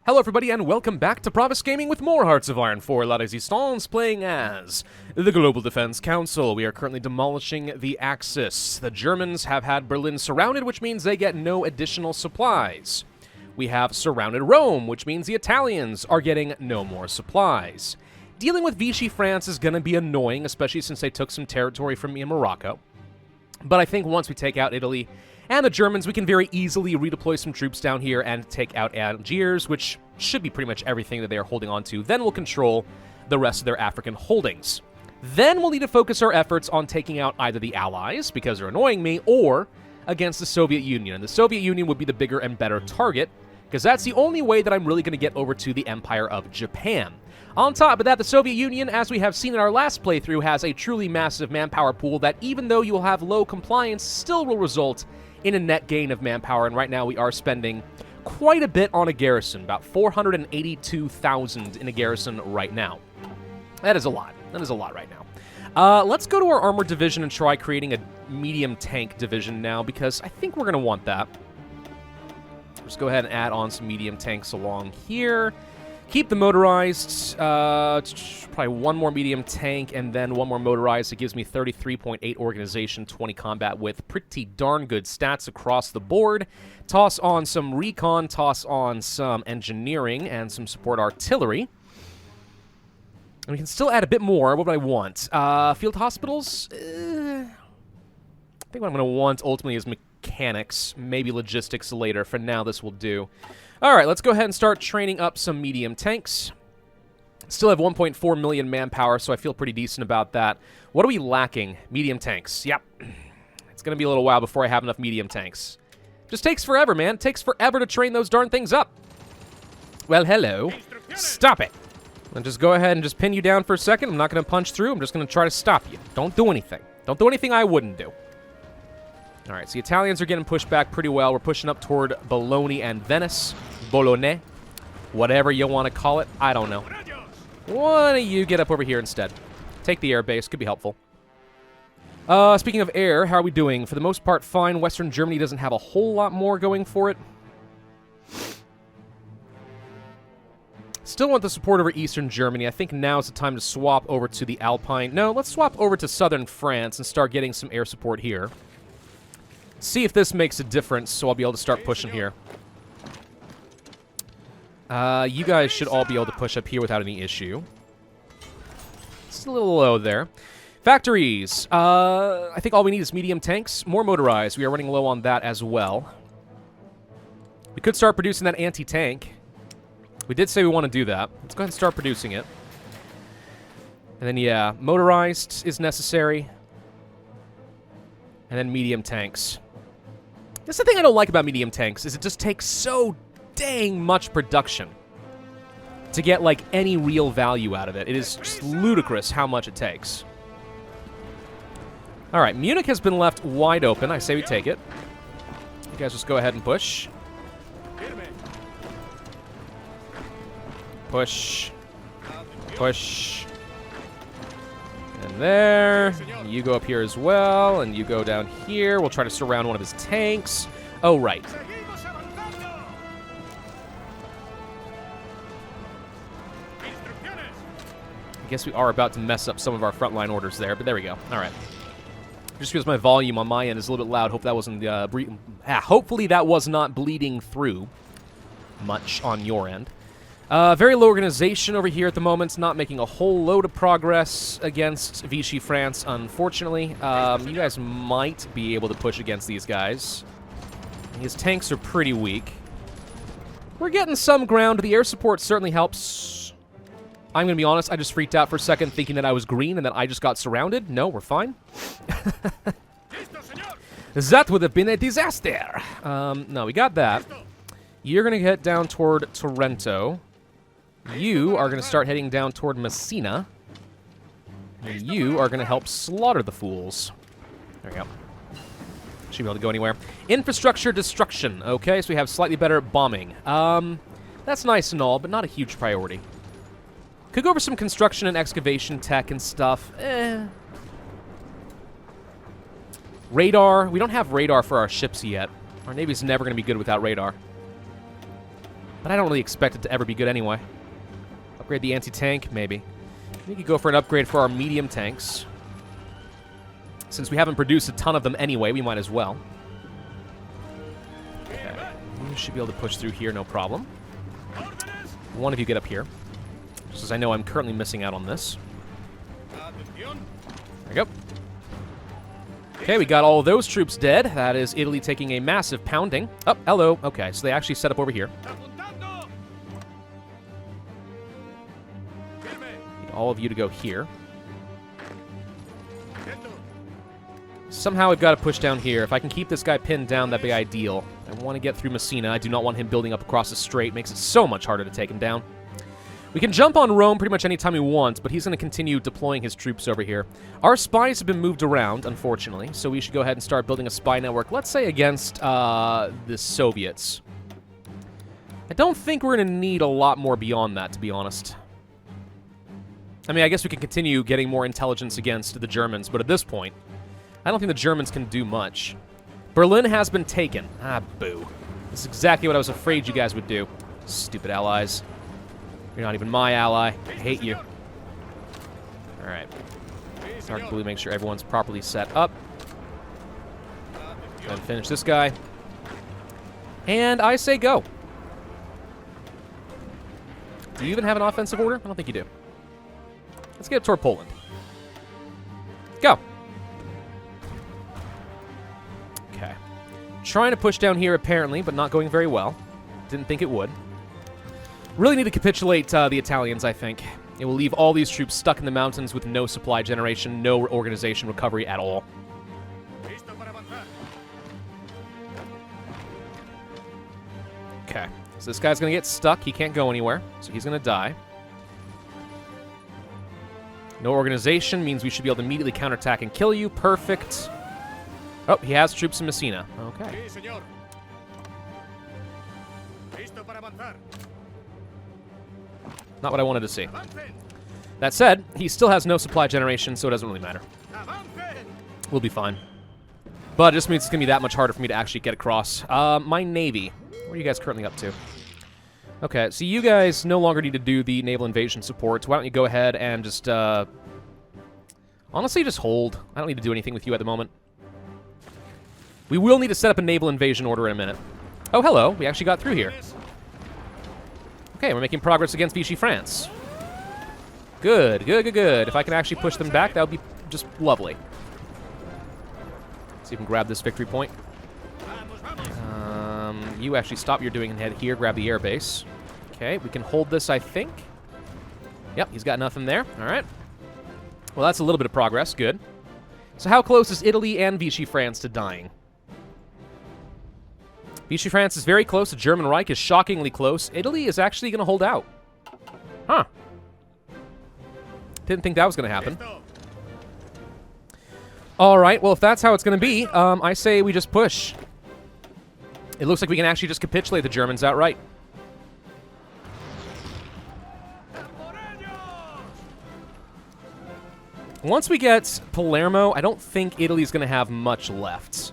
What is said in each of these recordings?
Hello everybody and welcome back to Pravus Gaming with more Hearts of Iron for La Résistance, playing as the Global Defense Council. We are currently demolishing the Axis. The Germans have had Berlin surrounded, which means they get no additional supplies. We have surrounded Rome, which means the Italians are getting no more supplies. Dealing with Vichy France is going to be annoying, especially since they took some territory from me in Morocco. But I think once we take out Italy and the Germans, we can very easily redeploy some troops down here and take out Algiers, which should be pretty much everything that they are holding on to. Then we'll control the rest of their African holdings. Then we'll need to focus our efforts on taking out either the Allies, because they're annoying me, or against the Soviet Union. And the Soviet Union would be the bigger and better target, because that's the only way that I'm really going to get over to the Empire of Japan. On top of that, the Soviet Union, as we have seen in our last playthrough, has a truly massive manpower pool that, even though you will have low compliance, still will result in a net gain of manpower. And right now we are spending quite a bit on a garrison, about 482,000 in a garrison right now. That is a lot. That is a lot right now. Let's go to our armored division and try creating a medium tank division now, because I think we're going to want that. Just go ahead and add on some medium tanks along here. Keep the motorized, probably one more medium tank and then one more motorized. It gives me 33.8 organization, 20 combat with pretty darn good stats across the board. Toss on some recon, toss on some engineering and some support artillery. And we can still add a bit more. What would I want? Field hospitals? I think what I'm going to want ultimately is mechanics, maybe logistics later. For now, this will do. Alright, let's go ahead and start training up some medium tanks. Still have 1.4 million manpower, so I feel pretty decent about that. What are we lacking? Medium tanks. Yep. It's going to be a little while before I have enough medium tanks. Just takes forever, man. It takes forever to train those darn things up. Well, hello. Stop it. I'll just go ahead and just pin you down for a second. I'm not going to punch through. I'm just going to try to stop you. Don't do anything. Don't do anything I wouldn't do. All right, so the Italians are getting pushed back pretty well. We're pushing up toward Bologna and Venice. Bologna. Whatever you want to call it. I don't know. Why don't you get up over here instead? Take the air base. Could be helpful. Speaking of air, how are we doing? For the most part, fine. Western Germany doesn't have a whole lot more going for it. Still want the support over Eastern Germany. I think now is the time to swap over to the Alpine. No, let's swap over to Southern France and start getting some air support here. See if this makes a difference, so I'll be able to start pushing here. You guys should all be able to push up here without any issue. It's a little low there. Factories. I think all we need is medium tanks. More motorized. We are running low on that as well. We could start producing that anti-tank. We did say we want to do that. Let's go ahead and start producing it. And then, yeah, motorized is necessary. And then medium tanks. That's the thing I don't like about medium tanks, is it just takes so dang much production to get, like, any real value out of it. It is just ludicrous how much it takes. All right, Munich has been left wide open. I say we take it. You guys just go ahead and push. Push. Push. And there. You go up here as well, and you go down here. We'll try to surround one of his tanks. Oh, right. I guess we are about to mess up some of our frontline orders there, but there we go. All right. Just because my volume on my end is a little bit loud. Hope that wasn't hopefully that was not bleeding through much on your end. Very low organization over here at the moment. It's not making a whole load of progress against Vichy France, unfortunately. You guys might be able to push against these guys. His tanks are pretty weak. We're getting some ground. The air support certainly helps. I'm going to be honest, I just freaked out for a second thinking that I was green and that I just got surrounded. No, we're fine. That would have been a disaster. No, we got that. You're going to head down toward Trento. You are going to start heading down toward Messina. And you are going to help slaughter the fools. There we go. Should be able to go anywhere. Infrastructure destruction. Okay, so we have slightly better bombing. That's nice and all, but not a huge priority. Could go over some construction and excavation tech and stuff. Radar. We don't have radar for our ships yet. Our Navy's never going to be good without radar. But I don't really expect it to ever be good anyway. Upgrade the anti-tank, maybe. We could go for an upgrade for our medium tanks. Since we haven't produced a ton of them anyway, we might as well. Okay. You should be able to push through here, no problem. One of you get up here. Just as I know I'm currently missing out on this. There we go. Okay, we got all of those troops dead. That is Italy taking a massive pounding. Oh, hello. Okay, so they actually set up over here. Need all of you to go here. Somehow I've got to push down here. If I can keep this guy pinned down, that'd be ideal. I want to get through Messina. I do not want him building up across the strait. Makes it so much harder to take him down. We can jump on Rome pretty much anytime we want, but he's going to continue deploying his troops over here. Our spies have been moved around, unfortunately, so we should go ahead and start building a spy network, let's say against the Soviets. I don't think we're going to need a lot more beyond that, to be honest. I mean, I guess we can continue getting more intelligence against the Germans, but at this point, I don't think the Germans can do much. Berlin has been taken. Ah, boo. This is exactly what I was afraid you guys would do. Stupid allies. You're not even my ally. I hate you. Alright. Dark blue, make sure everyone's properly set up. Then finish this guy. And I say go. Do you even have an offensive order? I don't think you do. Let's get up toward Poland. Go. Okay. Trying to push down here, apparently, but not going very well. Didn't think it would. Really need to capitulate the Italians, I think. It will leave all these troops stuck in the mountains with no supply generation, no organization recovery at all. Okay, so this guy's going to get stuck. He can't go anywhere, so he's going to die. No organization means we should be able to immediately counterattack and kill you. Perfect. Oh, he has troops in Messina. Okay. Not what I wanted to see. That said, he still has no supply generation, so it doesn't really matter. We'll be fine. But it just means it's going to be that much harder for me to actually get across. My navy. What are you guys currently up to? Okay, so you guys no longer need to do the naval invasion support. Why don't you go ahead and just, honestly, just hold. I don't need to do anything with you at the moment. We will need to set up a naval invasion order in a minute. Oh, hello. We actually got through here. Okay, we're making progress against Vichy France. Good, good, good, good. If I can actually push them back, that would be just lovely. See if we can grab this victory point. You actually stop what you're doing and head here, grab the air base. Okay, we can hold this, I think. Yep, he's got nothing there. All right. Well, that's a little bit of progress. Good. So how close is Italy and Vichy France to dying? Vichy France is very close. The German Reich is shockingly close. Italy is actually going to hold out. Huh. Didn't think that was going to happen. All right, well, if that's how it's going to be, I say we just push. It looks like we can actually just capitulate the Germans outright. Once we get Palermo, I don't think Italy's going to have much left.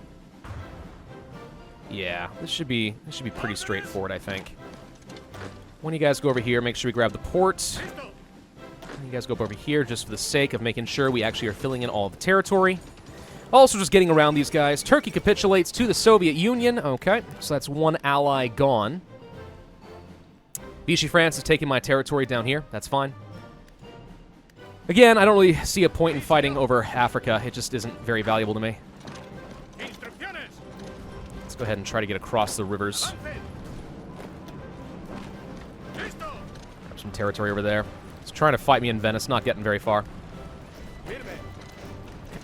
Yeah, this should be pretty straightforward, I think. When you guys go over here, make sure we grab the port. You guys go over here just for the sake of making sure we actually are filling in all the territory. Also just getting around these guys. Turkey capitulates to the Soviet Union. Okay, so that's one ally gone. Vichy France is taking my territory down here. That's fine. Again, I don't really see a point in fighting over Africa. It just isn't very valuable to me. Let's go ahead and try to get across the rivers. Grab some territory over there. He's trying to fight me in Venice, not getting very far.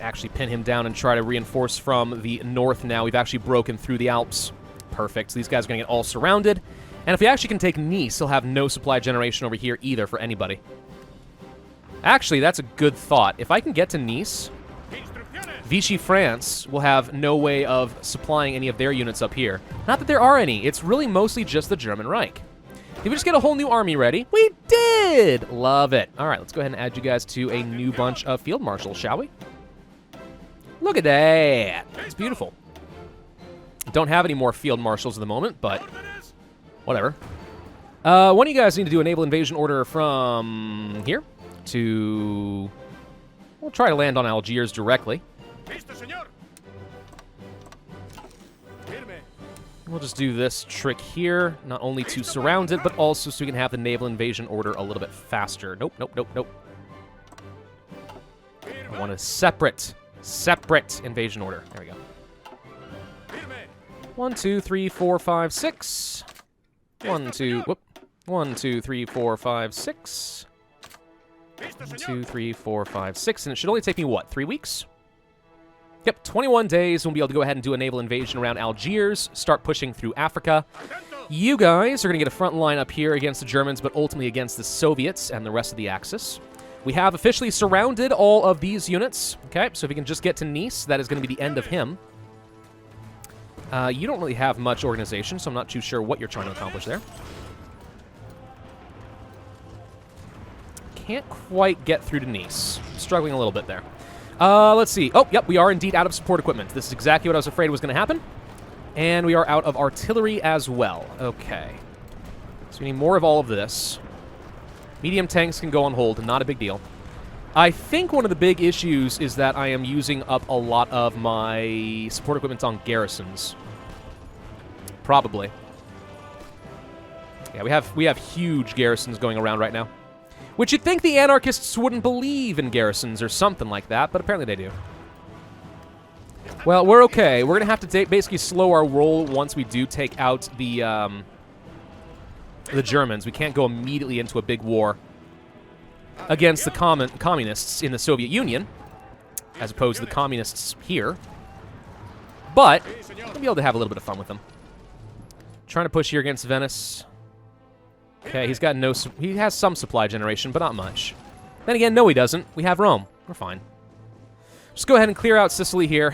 Actually pin him down and try to reinforce from the north now. We've actually broken through the Alps. Perfect. So these guys are going to get all surrounded. And if we actually can take Nice, he'll have no supply generation over here either for anybody. Actually, that's a good thought. If I can get to Nice, Vichy France will have no way of supplying any of their units up here. Not that there are any. It's really mostly just the German Reich. Did we just get a whole new army ready? We did! Love it. All right, let's go ahead and add you guys to a new bunch of field marshals, shall we? Look at that. It's beautiful. Don't have any more field marshals at the moment, but whatever. One of you guys need to do a naval invasion order from here to... We'll try to land on Algiers directly. We'll just do this trick here, not only to surround it, but also so we can have the naval invasion order a little bit faster. Nope, nope, nope, nope. I want a separate invasion order. There we go. 1, 2, 3, 4, 5, 6. 1, 2, whoop. 1, 2, 3, 4, 5, 6. 1, 2, 3, 4, 5, 6. And it should only take me, what, 3 weeks? Yep, 21 days, we'll be able to go ahead and do a naval invasion around Algiers, start pushing through Africa. You guys are going to get a front line up here against the Germans, but ultimately against the Soviets and the rest of the Axis. We have officially surrounded all of these units. Okay, so if we can just get to Nice, that is going to be the end of him. You don't really have much organization, so I'm not too sure what you're trying to accomplish there. Can't quite get through to Nice. Struggling a little bit there. Let's see. Oh, yep, we are indeed out of support equipment. This is exactly what I was afraid was going to happen. And we are out of artillery as well. Okay. So we need more of all of this. Medium tanks can go on hold, not a big deal. I think one of the big issues is that I am using up a lot of my support equipment on garrisons. Probably. Yeah, we have huge garrisons going around right now. Which you'd think the anarchists wouldn't believe in garrisons or something like that, but apparently they do. Well, we're okay. We're going to have to basically slow our roll once we do take out the Germans. We can't go immediately into a big war against the communists in the Soviet Union, as opposed to the communists here. But we'll be able to have a little bit of fun with them. Trying to push here against Venice. Okay, he's got no... He has some supply generation, but not much. Then again, no he doesn't. We have Rome. We're fine. Just go ahead and clear out Sicily here.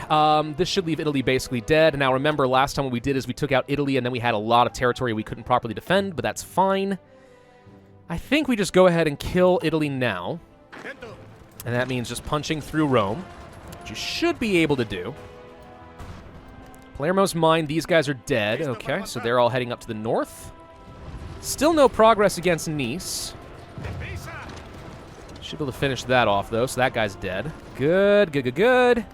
This should leave Italy basically dead. Now remember, last time what we did is we took out Italy, and then we had a lot of territory we couldn't properly defend, but that's fine. I think we just go ahead and kill Italy now. And that means just punching through Rome, which you should be able to do. Palermo's mine, these guys are dead. Okay, so they're all heading up to the north. Still no progress against Nice. Should be able to finish that off, though, so that guy's dead. Good, good, good, good.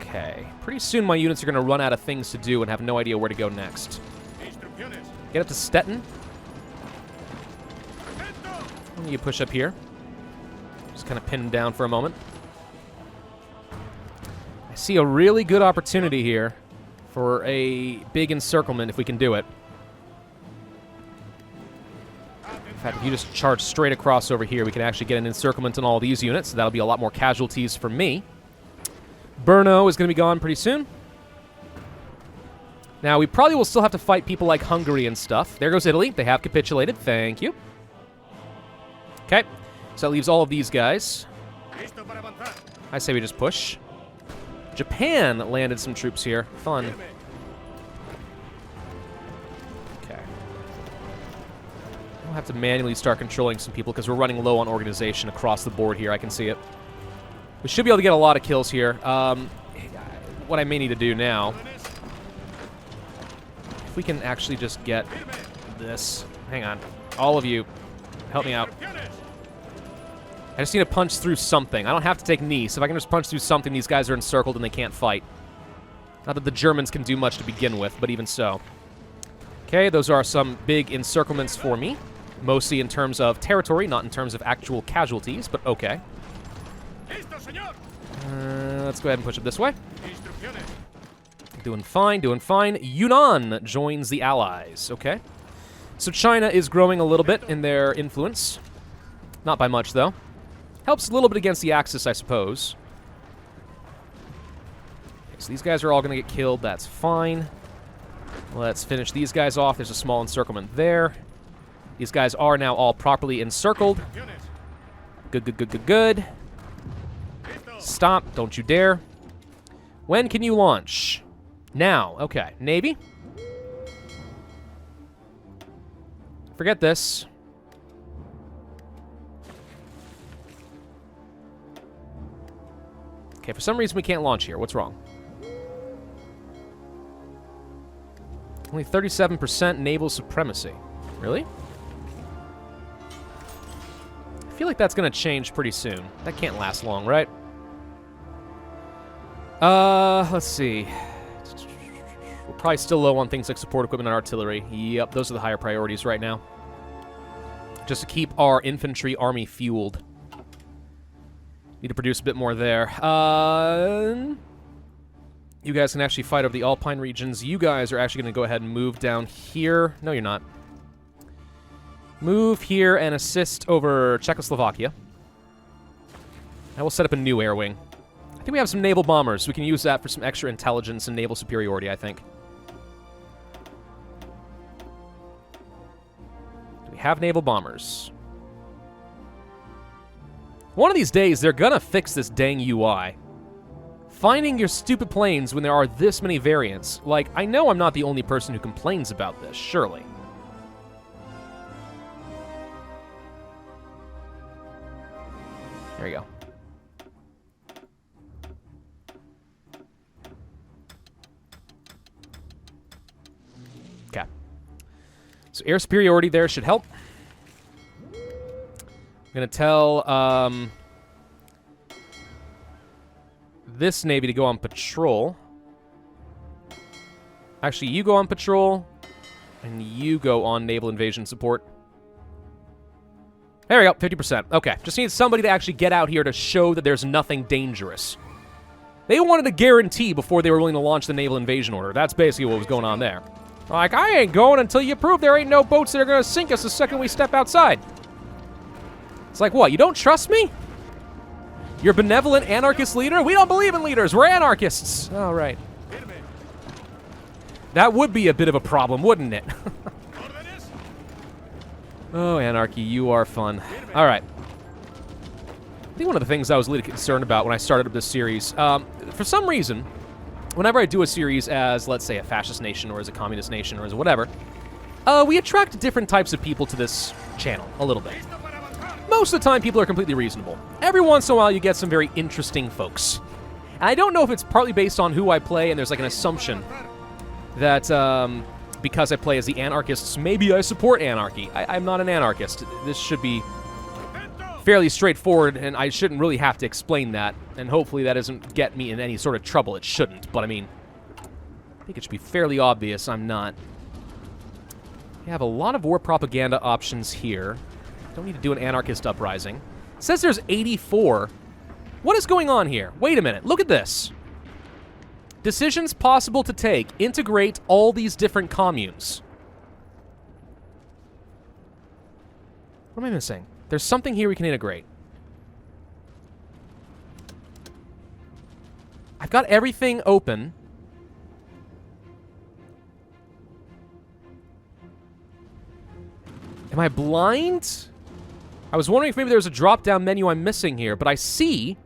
Okay. Pretty soon my units are going to run out of things to do and have no idea where to go next. Get up to Stettin. You push up here. Just kind of pin him down for a moment. I see a really good opportunity here for a big encirclement if we can do it. In fact, if you just charge straight across over here, we can actually get an encirclement on all these units, so that'll be a lot more casualties for me. Brno is going to be gone pretty soon. Now, we probably will still have to fight people like Hungary and stuff. There goes Italy. They have capitulated. Thank you. Okay, so that leaves all of these guys. I say we just push. Japan landed some troops here. Fun. We'll have to manually start controlling some people because we're running low on organization across the board here. I can see it. We should be able to get a lot of kills here. What I may need to do now, if we can actually just get this. Hang on. All of you, help me out. I just need to punch through something. I don't have to take Nice. If I can just punch through something, these guys are encircled and they can't fight. Not that the Germans can do much to begin with, but even so. Okay, those are some big encirclements for me. Mostly in terms of territory, not in terms of actual casualties, but okay. Let's go ahead and push it this way. Doing fine, doing fine. Yunnan joins the Allies. Okay. So China is growing a little bit in their influence. Not by much, though. Helps a little bit against the Axis, I suppose. Okay, so these guys are all going to get killed. That's fine. Let's finish these guys off. There's a small encirclement there. These guys are now all properly encircled. Good, good, good, good, good. Stop. Don't you dare. When can you launch? Now. Okay. Navy. Forget this. Okay, for some reason we can't launch here. What's wrong? Only 37% naval supremacy. Really? I feel like that's going to change pretty soon. That can't last long, right? Let's see. We're probably still low on things like support equipment and artillery. Yep, those are the higher priorities right now. Just to keep our infantry army fueled. Need to produce a bit more there. You guys can actually fight over the Alpine regions. You guys are actually going to go ahead and move down here. No, you're not. Move here and assist over Czechoslovakia. And we'll set up a new air wing. I think we have some naval bombers. We can use that for some extra intelligence and naval superiority, I think. Do we have naval bombers? One of these days, they're gonna fix this dang UI. Finding your stupid planes when there are this many variants. Like, I know I'm not the only person who complains about this, surely. There you go. Okay. So air superiority there should help. I'm going to tell this Navy to go on patrol. Actually, you go on patrol, and you go on naval invasion support. There we go, 50%. Okay, just need somebody to actually get out here to show that there's nothing dangerous. They wanted a guarantee before they were willing to launch the naval invasion order. That's basically what was going on there. Like, I ain't going until you prove there ain't no boats that are going to sink us the second we step outside. It's like, what, you don't trust me? You're a benevolent anarchist leader? We don't believe in leaders, we're anarchists. All right. That would be a bit of a problem, wouldn't it? Oh, anarchy, you are fun. All right. I think one of the things I was a little concerned about when I started up this series, for some reason, whenever I do a series as, let's say, a fascist nation or as a communist nation or as whatever, we attract different types of people to this channel a little bit. Most of the time, people are completely reasonable. Every once in a while, you get some very interesting folks. And I don't know if it's partly based on who I play and there's like an assumption that because I play as the anarchists, maybe I support anarchy. I'm not an anarchist. This should be fairly straightforward, and I shouldn't really have to explain that, and hopefully that doesn't get me in any sort of trouble. It shouldn't, but I mean, I think it should be fairly obvious I'm not. We have a lot of war propaganda options here. Don't need to do an anarchist uprising. It says there's 84. What is going on here? Wait a minute, look at this. Decisions possible to take. Integrate all these different communes. What am I missing? There's something here we can integrate. I've got everything open. Am I blind? I was wondering if maybe there's a drop-down menu I'm missing here, but I see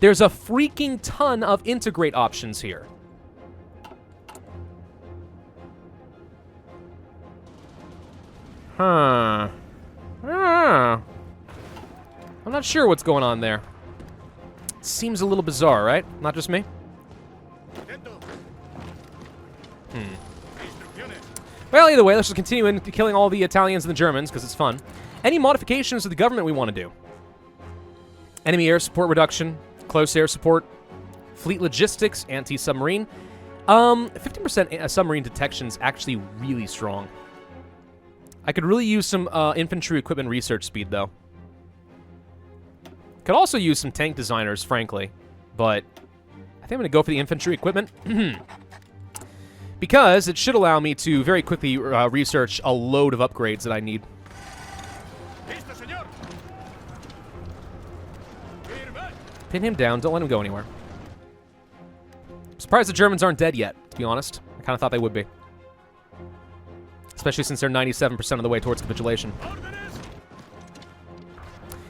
there's a freaking ton of integrate options here. Huh. I'm not sure what's going on there. Seems a little bizarre, right? Not just me? Well, either way, let's just continue into killing all the Italians and the Germans, because it's fun. Any modifications to the government we want to do? Enemy air support reduction, close air support, fleet logistics, anti-submarine. 15% submarine detection is actually really strong. I could really use some infantry equipment research speed, though. Could also use some tank designers, frankly, but I think I'm going to go for the infantry equipment. Because it should allow me to very quickly research a load of upgrades that I need. Pin him down, don't let him go anywhere. I'm surprised the Germans aren't dead yet, to be honest. I kind of thought they would be. Especially since they're 97% of the way towards capitulation.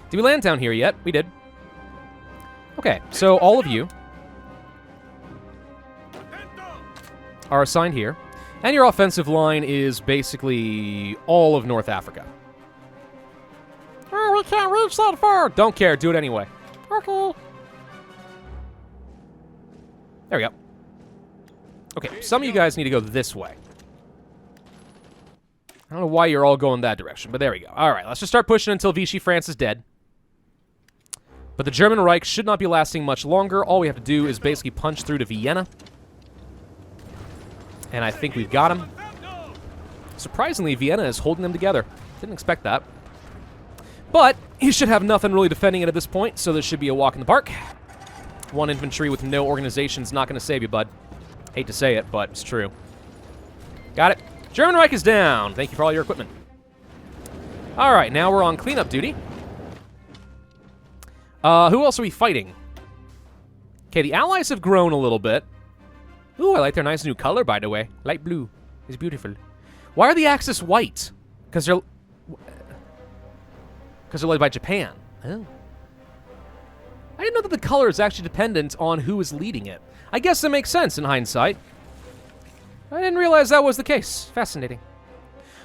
Did we land down here yet? We did. Okay, so all of you are assigned here. And your offensive line is basically all of North Africa. Oh, we can't reach that far! Don't care, do it anyway. Okay. There we go. Okay, some of you guys need to go this way. I don't know why you're all going that direction, but there we go. All right, let's just start pushing until Vichy France is dead. But the German Reich should not be lasting much longer. All we have to do is basically punch through to Vienna. And I think we've got him. Surprisingly, Vienna is holding them together. Didn't expect that. But he should have nothing really defending it at this point, so this should be a walk in the park. One infantry with no organization's not going to save you, bud. Hate to say it, but it's true. Got it. German Reich is down. Thank you for all your equipment. All right, now we're on cleanup duty. Who else are we fighting? Okay, the Allies have grown a little bit. Ooh, I like their nice new color, by the way. Light blue is beautiful. Why are the Axis white? Because they're led by Japan. Oh. I didn't know that the color is actually dependent on who is leading it. I guess that makes sense in hindsight. I didn't realize that was the case. Fascinating.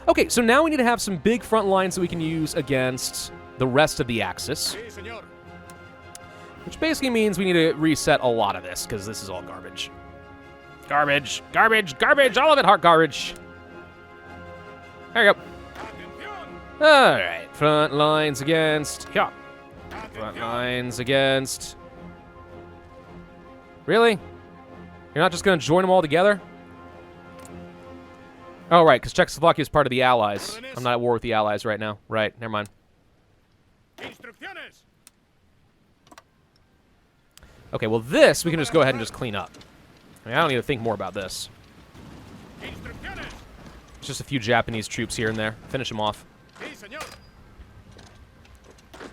Okay, so now we need to have some big front lines that we can use against the rest of the Axis. Which basically means we need to reset a lot of this, because this is all garbage. Garbage, garbage, garbage, all of it, heart garbage. There we go. All right, front lines against... Yeah. Front lines against... Really? You're not just going to join them all together? Oh, right, because Czechoslovakia is part of the Allies. I'm not at war with the Allies right now. Right, never mind. Okay, well this we can just go ahead and just clean up. I mean, I don't need to think more about this. It's just a few Japanese troops here and there. Finish them off.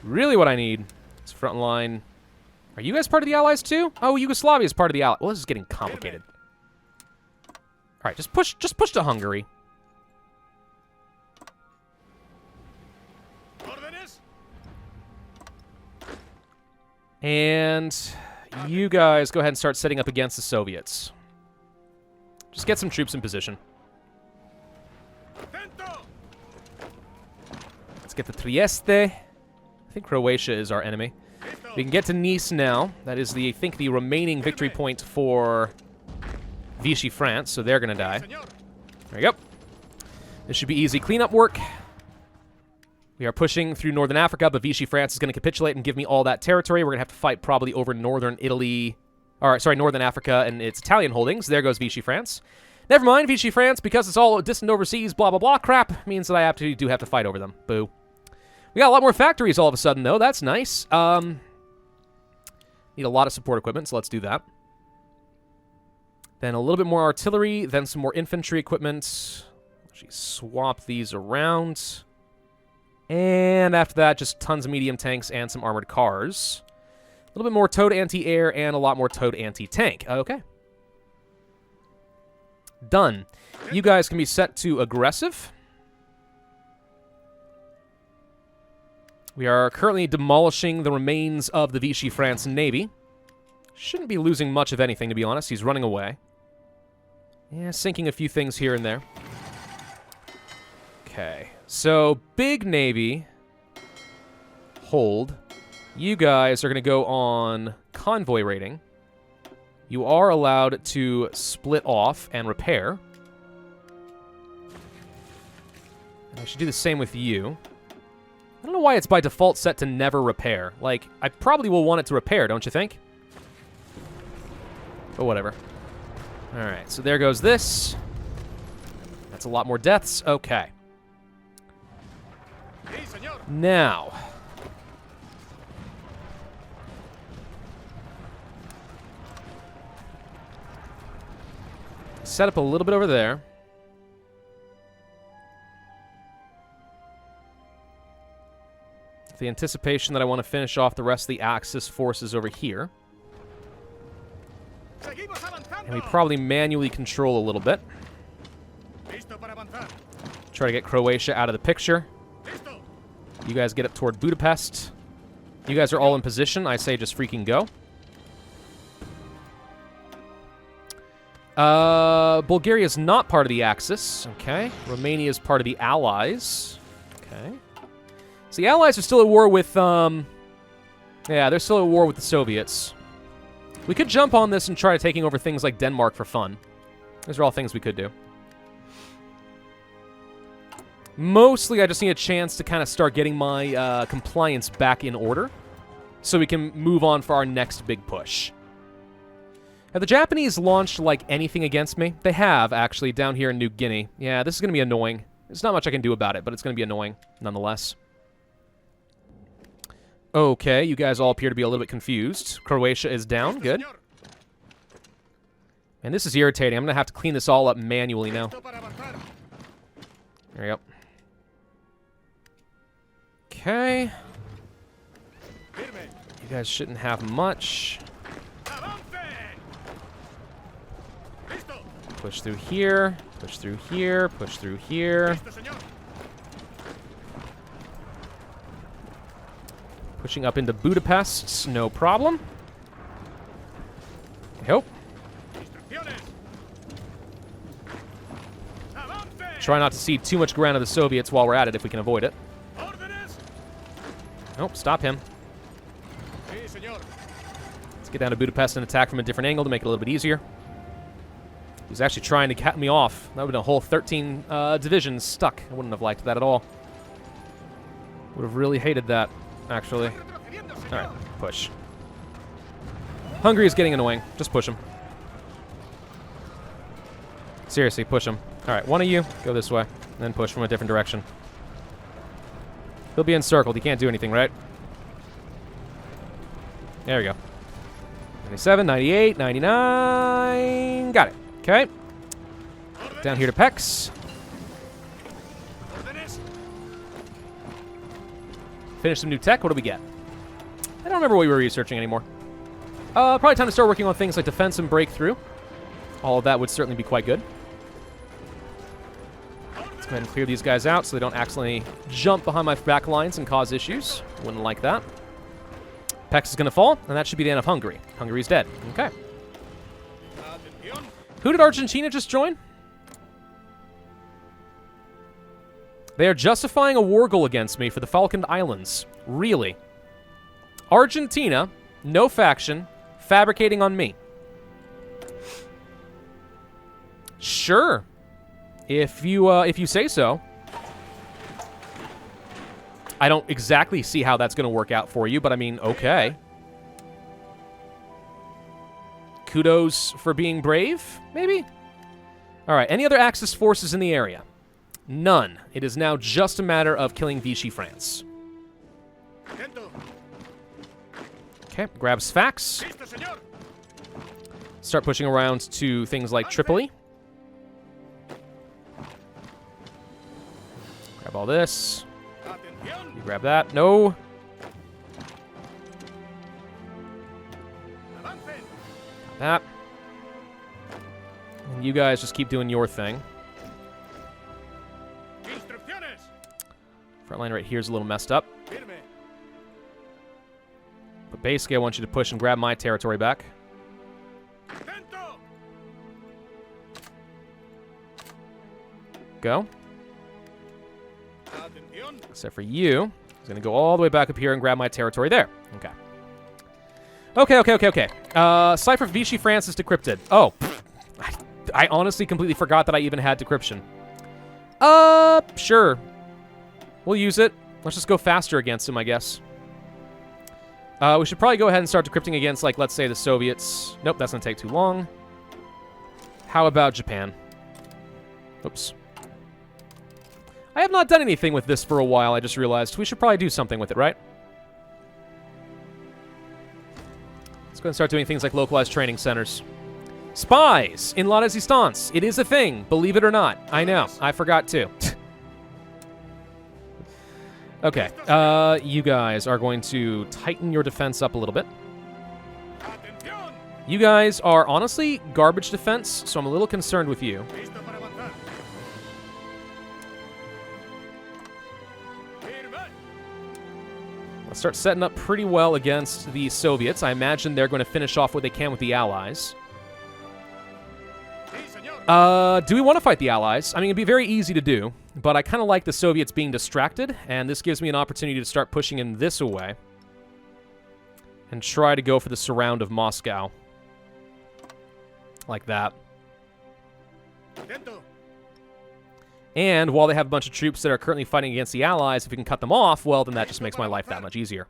Really what I need is front line. Are you guys part of the Allies too? Oh, Yugoslavia is part of the Allies. Well, this is getting complicated. All right, just push to Hungary. And you guys go ahead and start setting up against the Soviets. Just get some troops in position. Let's get the Trieste. I think Croatia is our enemy. We can get to Nice now. That is, I think, the remaining victory point for Vichy France, so they're going to die. There we go. This should be easy cleanup work. We are pushing through Northern Africa, but Vichy France is going to capitulate and give me all that territory. We're going to have to fight probably over Northern Italy... Or, sorry, Northern Africa and its Italian holdings. There goes Vichy France. Never mind, Vichy France, because it's all distant overseas, blah, blah, blah crap, means that I do have to fight over them. Boo. We got a lot more factories all of a sudden, though. That's nice. Need a lot of support equipment, so let's do that. Then a little bit more artillery, then some more infantry equipment. Actually, swap these around. And after that, just tons of medium tanks and some armored cars. A little bit more towed anti-air and a lot more towed anti-tank. Okay. Done. You guys can be set to aggressive. We are currently demolishing the remains of the Vichy France Navy. Shouldn't be losing much of anything, to be honest. He's running away. Yeah, sinking a few things here and there. Okay. So, big Navy. Hold. You guys are going to go on convoy raiding. You are allowed to split off and repair. And I should do the same with you. I don't know why it's by default set to never repair. Like, I probably will want it to repair, don't you think? But whatever. Alright, so there goes this. That's a lot more deaths. Okay. Now. Set up a little bit over there. The anticipation that I want to finish off the rest of the Axis forces over here. And we probably manually control a little bit. Try to get Croatia out of the picture. You guys get up toward Budapest. You guys are all in position. I say just freaking go. Bulgaria is not part of the Axis. Okay. Romania is part of the Allies. Okay. So the Allies are still at war with, yeah, they're still at war with the Soviets. We could jump on this and try taking over things like Denmark for fun. Those are all things we could do. Mostly, I just need a chance to kind of start getting my compliance back in order so we can move on for our next big push. Have the Japanese launched, like, anything against me? They have, actually, down here in New Guinea. Yeah, this is going to be annoying. There's not much I can do about it, but it's going to be annoying, nonetheless. Okay, you guys all appear to be a little bit confused. Croatia is down. Good. And this is irritating. I'm going to have to clean this all up manually now. There we go. Okay. You guys shouldn't have much. Push through here. Push through here. Push through here. Pushing up into Budapest. No problem. I hope. Try not to cede too much ground to the Soviets while we're at it if we can avoid it. Nope, stop him. Let's get down to Budapest and attack from a different angle to make it a little bit easier. He's actually trying to cut me off. That would have been a whole 13 divisions stuck. I wouldn't have liked that at all. Would have really hated that, actually. Alright, push. Hungary is getting annoying. Just push him. Seriously, push him. Alright, one of you, go this way. And then push from a different direction. He'll be encircled. He can't do anything, right? There we go. 97, 98, 99. Got it. Okay. Down here to Pex. Finish some new tech. What do we get? I don't remember what we were researching anymore. Probably time to start working on things like defense and breakthrough. All of that would certainly be quite good. Let's go ahead and clear these guys out so they don't accidentally jump behind my back lines and cause issues. Wouldn't like that. Pex is going to fall, and that should be the end of Hungary. Hungary's dead. Okay. Who did Argentina just join? They are justifying a war goal against me for the Falkland Islands. Really? Argentina, no faction, fabricating on me. Sure. If you say so. I don't exactly see how that's going to work out for you, but I mean, okay. Kudos for being brave, maybe? All right, any other Axis forces in the area? None. It is now just a matter of killing Vichy France. Okay, grab Sfax. Start pushing around to things like Tripoli. Grab all this. You grab that. No. That. And you guys just keep doing your thing. Front line right here is a little messed up. But basically, I want you to push and grab my territory back. Go. Except for you. He's going to go all the way back up here and grab my territory there. Okay. Okay. Cipher for Vichy France is decrypted. Oh, I honestly completely forgot that I even had decryption. Sure. We'll use it. Let's just go faster against him, I guess. We should probably go ahead and start decrypting against, like, let's say the Soviets. Nope, that's going to take too long. How about Japan? Oops. I have not done anything with this for a while, I just realized. We should probably do something with it, right? Let's go and start doing things like localized training centers. Spies in La Résistance. It is a thing, believe it or not. I know. I forgot too. Okay. You guys are going to tighten your defense up a little bit. You guys are honestly garbage defense, so I'm a little concerned with you. Let's start setting up pretty well against the Soviets. I imagine they're going to finish off what they can with the Allies. Do we want to fight the Allies? I mean, it'd be very easy to do, but I kind of like the Soviets being distracted, and this gives me an opportunity to start pushing in this away and try to go for the surround of Moscow. Like that. And while they have a bunch of troops that are currently fighting against the Allies, if we can cut them off, well, then that just makes my life that much easier.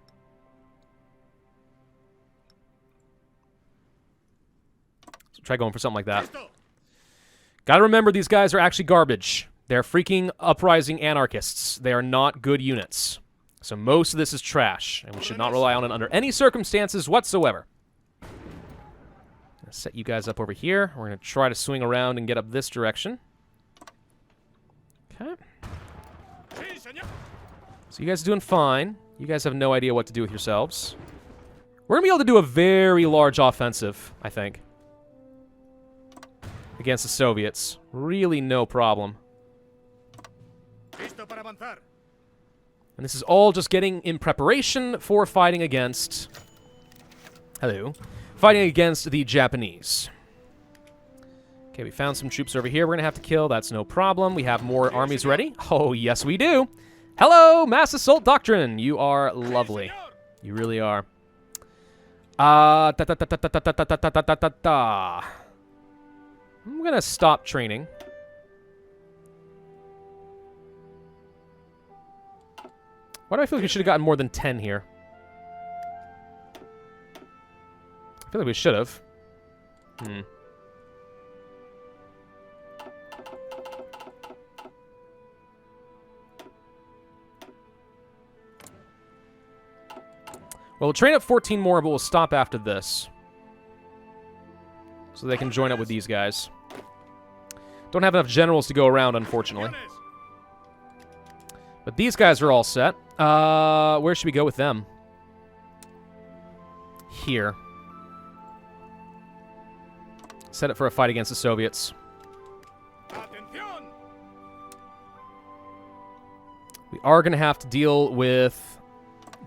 So try going for something like that. Gotta remember, these guys are actually garbage. They're freaking uprising anarchists. They are not good units. So most of this is trash, and we should not rely on it under any circumstances whatsoever. Gonna set you guys up over here. We're gonna try to swing around and get up this direction. Okay. So you guys are doing fine. You guys have no idea what to do with yourselves. We're gonna be able to do a very large offensive, I think, against the Soviets. Really no problem. And this is all just getting in preparation for fighting against... Hello. Fighting against the Japanese. Okay, we found some troops over here we're gonna have to kill. That's no problem. We have more armies ready. Oh, yes we do. Hello, Mass Assault Doctrine. You are lovely. You really are. I'm gonna stop training. Why do I feel like we should have gotten more than 10 here? I feel like we should have. Well, we'll train up 14 more, but we'll stop after this. So they can join up with these guys. Don't have enough generals to go around, unfortunately. But these guys are all set. Where should we go with them? Here. Set it for a fight against the Soviets. We are going to have to deal with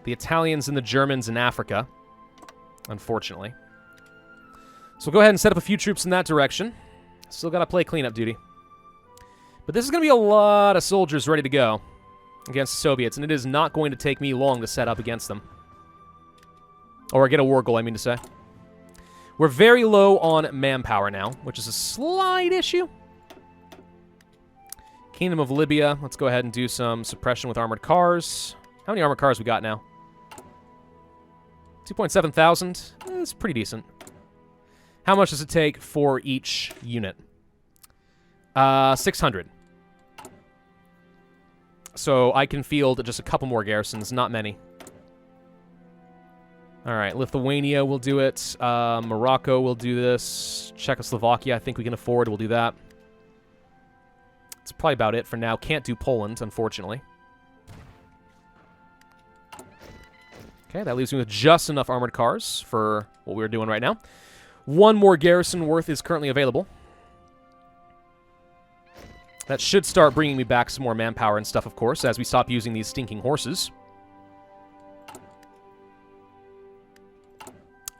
the Italians and the Germans in Africa, unfortunately. So we'll go ahead and set up a few troops in that direction. Still got to play cleanup duty. But this is going to be a lot of soldiers ready to go against the Soviets, and it is not going to take me long to set up against them. Or get a war goal, I mean to say. We're very low on manpower now, which is a slight issue. Kingdom of Libya. Let's go ahead and do some suppression with armored cars. How many armored cars we got now? 2.7 thousand. That's pretty decent. How much does it take for each unit? 600. So I can field just a couple more garrisons, not many. All right, Lithuania will do it. Morocco will do this. Czechoslovakia, I think we can afford. We'll do that. That's probably about it for now. Can't do Poland, unfortunately. Okay, that leaves me with just enough armored cars for what we're doing right now. One more garrison worth is currently available. That should start bringing me back some more manpower and stuff, of course, as we stop using these stinking horses.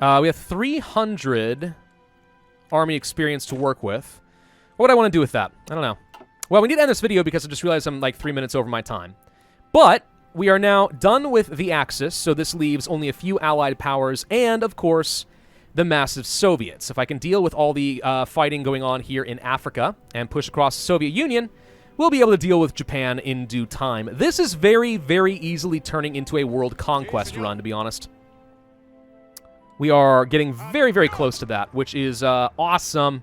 We have 300 army experience to work with. What would I want to do with that? I don't know. Well, we need to end this video because I just realized I'm like 3 minutes over my time. But we are now done with the Axis, so this leaves only a few allied powers and, of course, the massive Soviets. If I can deal with all the fighting going on here in Africa and push across the Soviet Union, we'll be able to deal with Japan in due time. This is very, very easily turning into a world conquest run, to be honest. We are getting very, very close to that, which is awesome.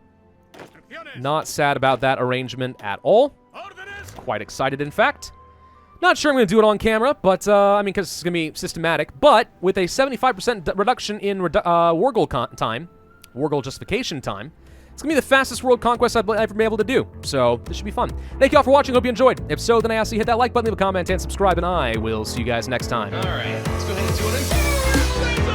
Not sad about that arrangement at all. Quite excited, in fact. Not sure I'm going to do it on camera, but, I mean, because it's going to be systematic. But with a 75% reduction in war goal time, war goal justification time, it's going to be the fastest world conquest I've ever been able to do. So this should be fun. Thank you all for watching. Hope you enjoyed. If so, then I ask you to hit that like button, leave a comment, and subscribe, and I will see you guys next time. All right, let's go ahead and do it.